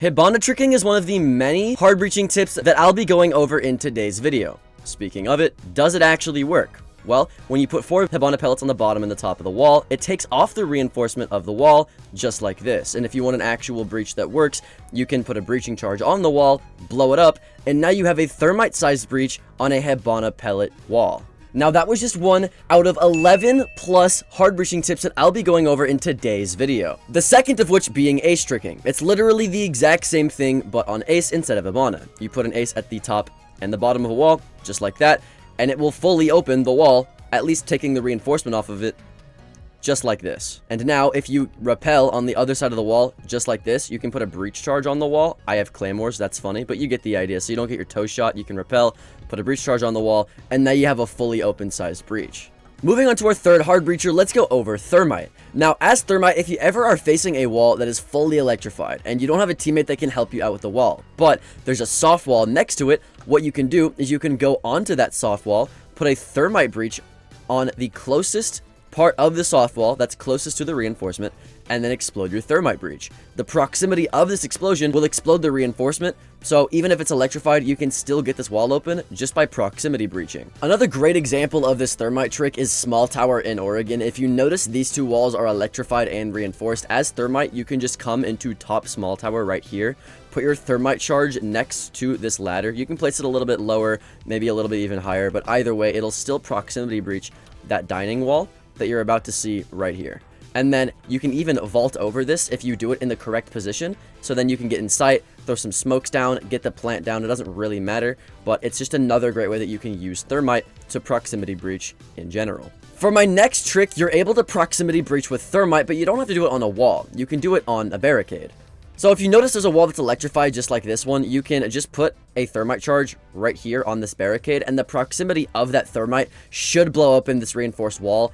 Hibana tricking is one of the many hard breaching tips that I'll be going over in today's video. Speaking of it, does it actually work? Well, when you put 4 Hibana pellets on the bottom and the top of the wall, it takes off the reinforcement of the wall, just like this. And if you want an actual breach that works, you can put a breaching charge on the wall, blow it up, and now you have a thermite-sized breach on a Hibana pellet wall. Now that was just one out of 11 plus hard breaching tips that I'll be going over in today's video. The second of which being ace tricking. It's literally the exact same thing but on ace instead of Hibana. You put an ace at the top and the bottom of a wall, just like that, and it will fully open the wall, at least taking the reinforcement off of it, just like this. And now if you rappel on the other side of the wall, just like this, you can put a breach charge on the wall. I have claymores, that's funny, but you get the idea. So you don't get your toe shot, you can rappel, put a breach charge on the wall, and now you have a fully open sized breach. Moving on to our third hard breacher, let's go over thermite. Now, as thermite, if you ever are facing a wall that is fully electrified and you don't have a teammate that can help you out with the wall, but there's a soft wall next to it, what you can do is you can go onto that soft wall, put a thermite breach on the closest part of the soft wall that's closest to the reinforcement, and then explode your thermite breach. The proximity of this explosion will explode the reinforcement, so even if it's electrified, you can still get this wall open just by proximity breaching. Another great example of this thermite trick is Small Tower in Oregon. If you notice, these two walls are electrified and reinforced. As thermite, you can just come into top Small Tower right here, put your thermite charge next to this ladder. You can place it a little bit lower, maybe a little bit even higher, but either way, it'll still proximity breach that dining wall that you're about to see right here. And then you can even vault over this if you do it in the correct position. So then you can get in sight, throw some smokes down, get the plant down. It doesn't really matter, but it's just another great way that you can use thermite to proximity breach in general. For my next trick, you're able to proximity breach with thermite, but you don't have to do it on a wall. You can do it on a barricade. So if you notice there's a wall that's electrified just like this one, you can just put a thermite charge right here on this barricade, and the proximity of that thermite should blow open this reinforced wall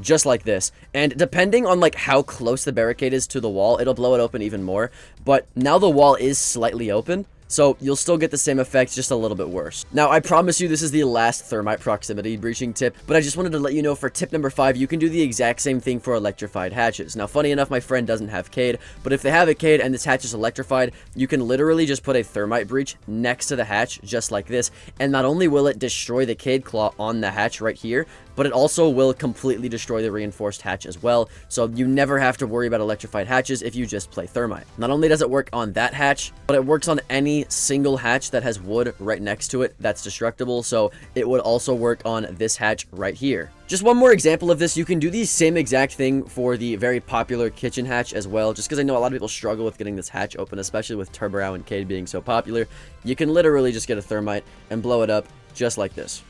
just like this. And depending on like how close the barricade is to the wall, it'll blow it open even more. But now the wall is slightly open, so you'll still get the same effect, just a little bit worse. Now, I promise you this is the last thermite proximity breaching tip, but I just wanted to let you know for tip number 5, you can do the exact same thing for electrified hatches. Now, funny enough, my friend doesn't have Cade, but if they have a Cade and this hatch is electrified, you can literally just put a thermite breach next to the hatch, just like this, and not only will it destroy the Cade claw on the hatch right here, but it also will completely destroy the reinforced hatch as well, so you never have to worry about electrified hatches if you just play thermite. Not only does it work on that hatch, but it works on any single hatch that has wood right next to it that's destructible, so it would also work on this hatch right here. Just one more example of this, you can do the same exact thing for the very popular kitchen hatch as well, just because I know a lot of people struggle with getting this hatch open, especially with Turbo and Cade being so popular. You can literally just get a thermite and blow it up just like this.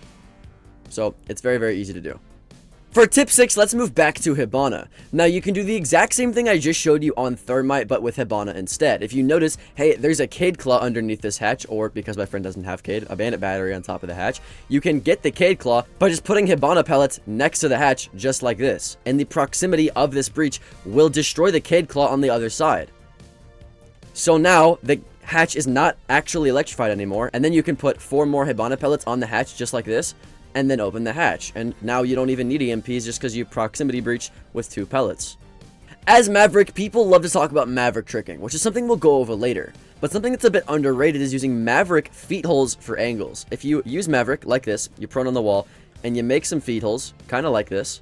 So it's very, very easy to do. For tip 6, let's move back to Hibana. Now, you can do the exact same thing I just showed you on thermite, but with Hibana instead. If you notice, hey, there's a Cade claw underneath this hatch, or because my friend doesn't have Cade, a bandit battery on top of the hatch. You can get the Cade claw by just putting Hibana pellets next to the hatch, just like this. And the proximity of this breach will destroy the Cade claw on the other side. So now, the hatch is not actually electrified anymore, and then you can put 4 more Hibana pellets on the hatch, just like this, and then open the hatch, and now you don't even need EMPs just because you proximity breach with 2 pellets. As Maverick, people love to talk about Maverick tricking, which is something we'll go over later, but something that's a bit underrated is using Maverick feet holes for angles. If you use Maverick like this, you prone on the wall, and you make some feet holes, kind of like this,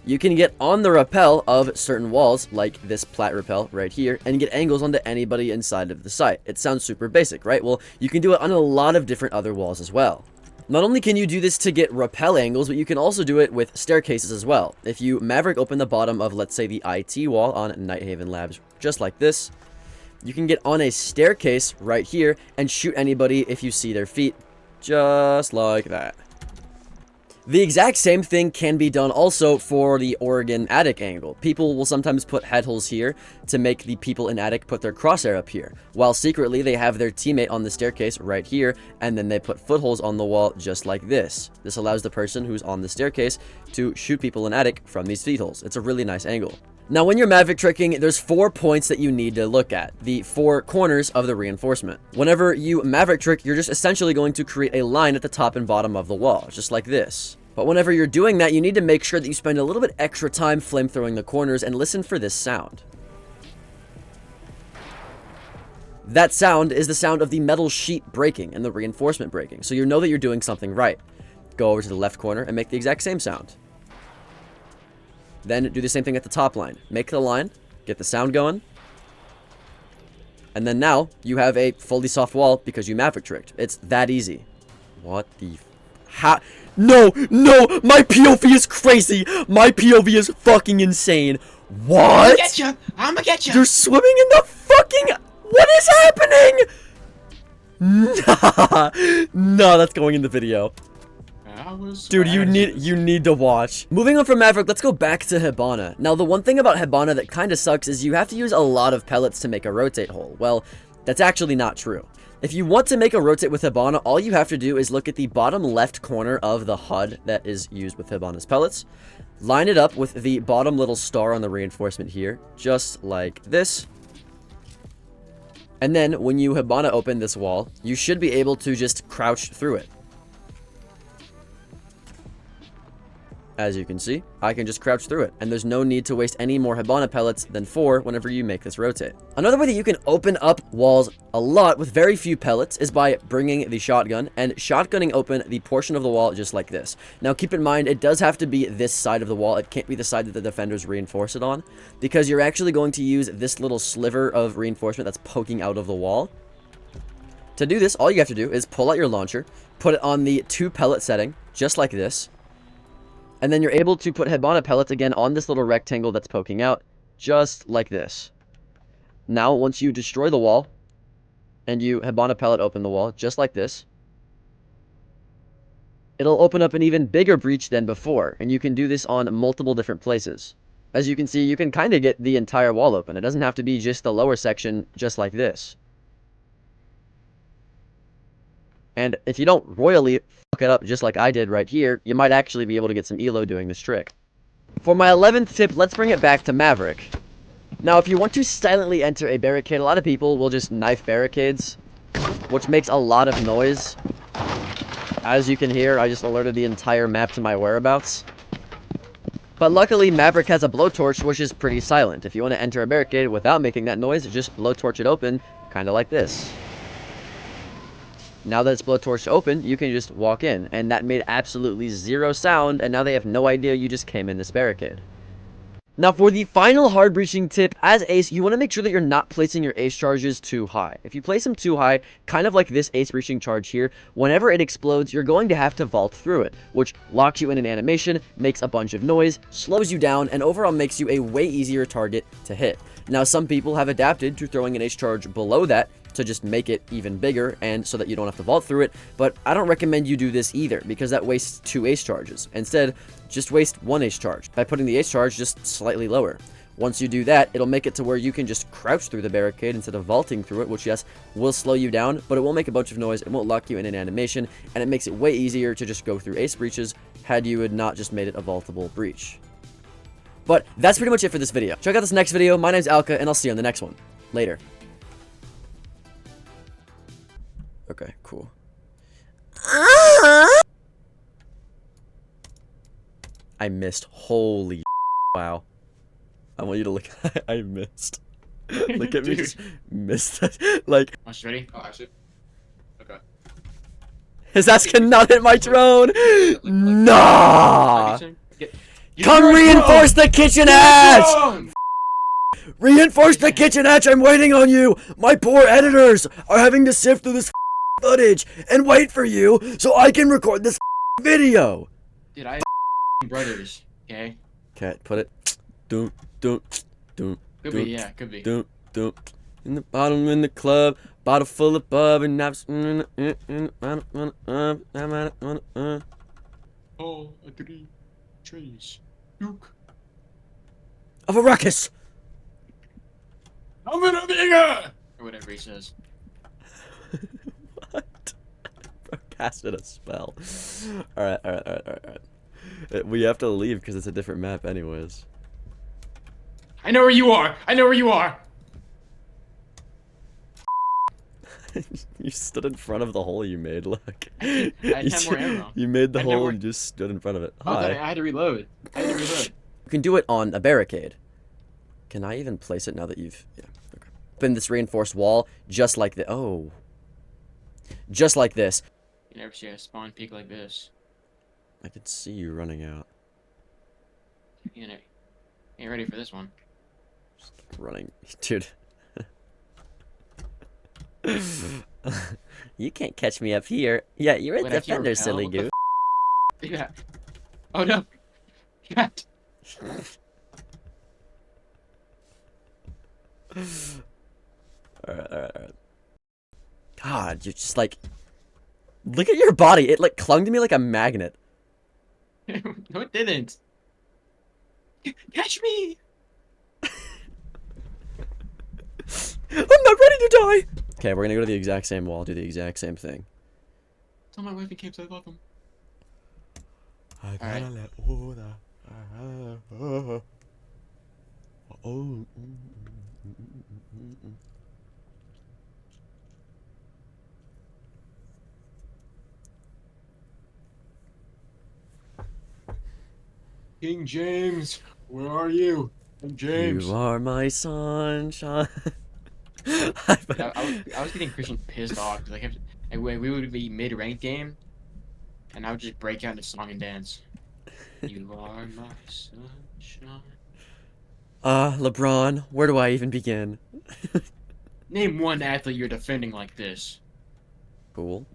you can get on the rappel of certain walls, like this plat rappel right here, and get angles onto anybody inside of the site. It sounds super basic, right? Well, you can do it on a lot of different other walls as well. Not only can you do this to get rappel angles, but you can also do it with staircases as well. If you Maverick open the bottom of, let's say, the IT wall on Nighthaven Labs, just like this, you can get on a staircase right here and shoot anybody if you see their feet, just like that. The exact same thing can be done also for the Oregon attic angle. People will sometimes put head holes here to make the people in attic put their crosshair up here, while secretly they have their teammate on the staircase right here, and then they put footholes on the wall just like this. This allows the person who's on the staircase to shoot people in attic from these feet holes. It's a really nice angle. Now, when you're Maverick tricking, there's 4 points that you need to look at, the 4 corners of the reinforcement. Whenever you Maverick trick, you're just essentially going to create a line at the top and bottom of the wall, just like this. But whenever you're doing that, you need to make sure that you spend a little bit extra time flamethrowing the corners and listen for this sound. That sound is the sound of the metal sheet breaking and the reinforcement breaking. So you know that you're doing something right. Go over to the left corner and make the exact same sound. Then do the same thing at the top line. Make the line, get the sound going. And then now you have a fully soft wall because you Maverick tricked. It's that easy. What the... No, my POV is crazy. My POV is fucking insane. What? I'ma get you. You're swimming in the fucking... What is happening? Nah. No, that's going in the video. Dude, you need to watch. Moving on from Maverick, let's go back to Hibana. Now, the one thing about Hibana that kind of sucks is you have to use a lot of pellets to make a rotate hole. Well, that's actually not true. If you want to make a rotate with Hibana, all you have to do is look at the bottom left corner of the HUD that is used with Hibana's pellets. Line it up with the bottom little star on the reinforcement here, just like this. And then, when you Hibana open this wall, you should be able to just crouch through it. As you can see, I can just crouch through it, and there's no need to waste any more Hibana pellets than 4 whenever you make this rotate. Another way that you can open up walls a lot with very few pellets is by bringing the shotgun and shotgunning open the portion of the wall just like this. Now keep in mind, it does have to be this side of the wall. It can't be the side that the defenders reinforce it on, because you're actually going to use this little sliver of reinforcement that's poking out of the wall. To do this, all you have to do is pull out your launcher, put it on the 2 pellet setting, just like this. And then you're able to put Hibana pellets again on this little rectangle that's poking out, just like this. Now, once you destroy the wall, and you Hibana pellet open the wall, just like this, it'll open up an even bigger breach than before, and you can do this on multiple different places. As you can see, you can kind of get the entire wall open. It doesn't have to be just the lower section, just like this. And if you don't royally fuck it up just like I did right here, you might actually be able to get some elo doing this trick. For my 11th tip, let's bring it back to Maverick. Now, if you want to silently enter a barricade, a lot of people will just knife barricades, which makes a lot of noise. As you can hear, I just alerted the entire map to my whereabouts. But luckily, Maverick has a blowtorch, which is pretty silent. If you want to enter a barricade without making that noise, just blowtorch it open, kind of like this. Now that it's blowtorched open, you can just walk in, and that made absolutely 0 sound, and now they have no idea you just came in this barricade. Now for the final hard breaching tip, as ace, you want to make sure that you're not placing your ace charges too high. If you place them too high, kind of like this ace breaching charge here, whenever it explodes, you're going to have to vault through it, which locks you in an animation, makes a bunch of noise, slows you down, and overall makes you a way easier target to hit. Now some people have adapted to throwing an ace charge below that, to just make it even bigger and so that you don't have to vault through it, but I don't recommend you do this either because that wastes 2 ace charges. Instead, just waste 1 ace charge by putting the ace charge just slightly lower. Once you do that, it'll make it to where you can just crouch through the barricade instead of vaulting through it, which yes, will slow you down, but it won't make a bunch of noise, it won't lock you in an animation, and it makes it way easier to just go through ace breaches had you had not just made it a vaultable breach. But that's pretty much it for this video. Check out this next video. My name's Alka, and I'll see you on the next one. Later. Okay, cool. I missed. Holy wow. I want you to look. I missed. Look at me. Just missed that. Like. Oh, you ready? Oh, actually. Okay. His ass cannot hit my drone. Nah. Come reinforce the kitchen hatch. Reinforce the kitchen hatch. I'm waiting on you. My poor editors are having to sift through this footage and wait for you so I can record this video. Dude, I have brothers, okay? Okay, put it. Could be, yeah, could be. In the bottom in the club, bottle full of bub and naps. Oh, a 3 trees. Duke. Of a ruckus. I'm an Omega! Or whatever he says. What? Bro casted a spell. Alright. We have to leave because it's a different map anyways. I know where you are! You stood in front of the hole you made, look. I had more ammo. You made the hole and just stood in front of it. Hi. I had to reload. You can do it on a barricade. Can I even place it now that you've... Yeah, okay. open this reinforced wall just like the just like this. You never see a spawn peak like this. I could see you running out. You know, ain't ready for this one. Just running, dude. You can't catch me up here. Yeah, you're a defender, silly goose. Yeah. Oh no. God. Alright. God, you're just like... Look at your body. It like clung to me like a magnet. No, it didn't. Catch me! I'm not ready to die! Okay, we're gonna go to the exact same wall, do the exact same thing. Tell my wife and kids I love them. I gotta Alright. let all that. King James, where are you? King James. You are my sunshine. I was getting Christian pissed off because I kept. We would be mid-ranked game, and I would just break out into song and dance. You are my sunshine. LeBron, where do I even begin? Name one athlete you're defending like this. Cool.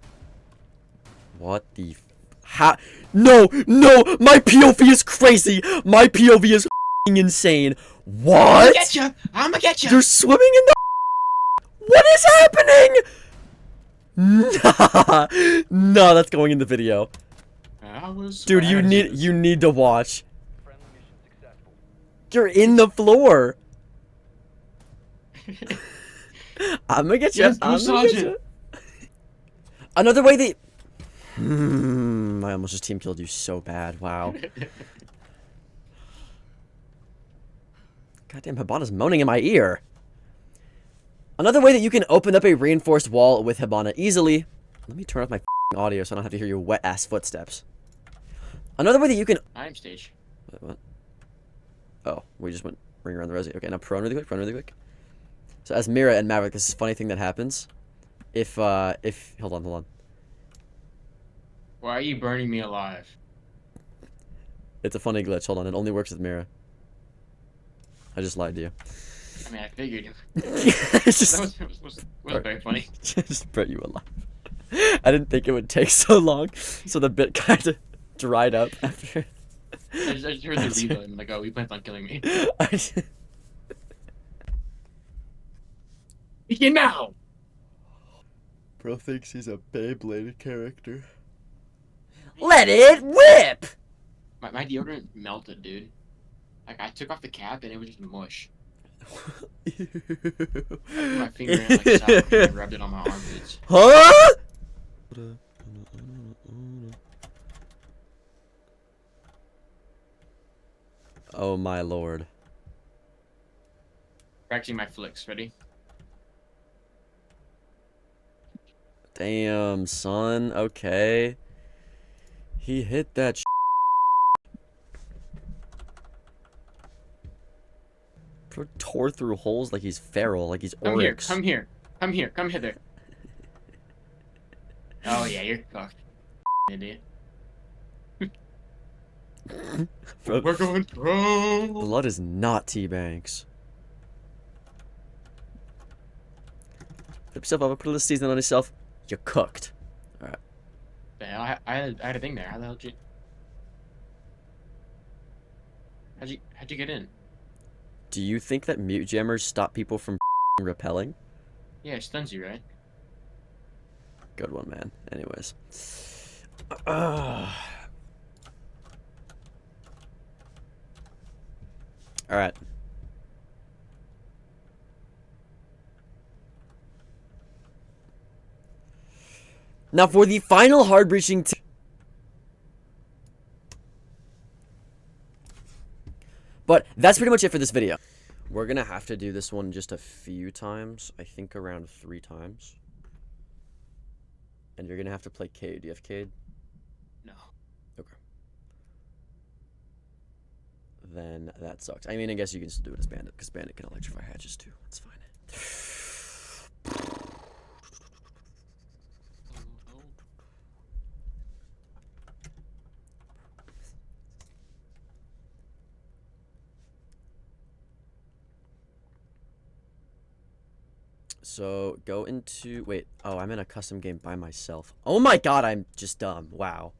What the how? No! My POV is crazy! My POV is insane. What? I'ma get you! You're swimming in the What is happening? Nah. No, that's going in the video. Dude, you need to watch. You're in the floor. I'm gonna get you. Yes, I'm gonna get you. Another way they... I almost just team killed you so bad. Wow. Goddamn, Hibana's moaning in my ear. Another way that you can open up a reinforced wall with Hibana easily... Let me turn off my audio so I don't have to hear your wet-ass footsteps. Another way that you can... I'm stage. Wait, what? Oh, we just went ring around the resi. Okay, now prone really quick. So as Mira and Maverick, this is a funny thing that happens. If hold on. Why are you burning me alive? It's a funny glitch. Hold on, it only works with Mira. I just lied to you. I mean, I figured. It's just was very funny. just burnt you alive. I didn't think it would take so long, so the bit kind of dried up after. I just heard the reload and like, oh, he plans on killing me. Begin now! Bro thinks he's a Beyblade character. Let it whip! My deodorant melted, dude. Like, I took off the cap and it was just mush. I put my finger in like sour cream and rubbed it on my armpits. Huh? Oh my lord. Practicing my flicks. Ready? Damn, son. Okay. He hit that Bro tore through holes like he's feral, like he's Oryx. Come here. Come hither. Oh yeah, you're cooked. Idiot. Bro, We're going pro. blood is not T-Banks. Flip yourself over, put a little seasoning on yourself. You're cooked. Alright. The hell? I had a thing there. How the hell did you... How'd you get in? Do you think that mute jammers stop people from repelling? Yeah, it stuns you, right? Good one, man. Anyways. Alright. Now for the final hard breaching but that's pretty much it for this video. We're gonna have to do this one just a few times. I think around 3 times. And you're gonna have to play Cade. Do you have Cade? No. Okay. Then that sucks. I mean, I guess you can still do it as Bandit, because Bandit can electrify hatches too. That's fine. So go into, wait, oh, I'm in a custom game by myself. Oh my god, I'm just dumb. Wow.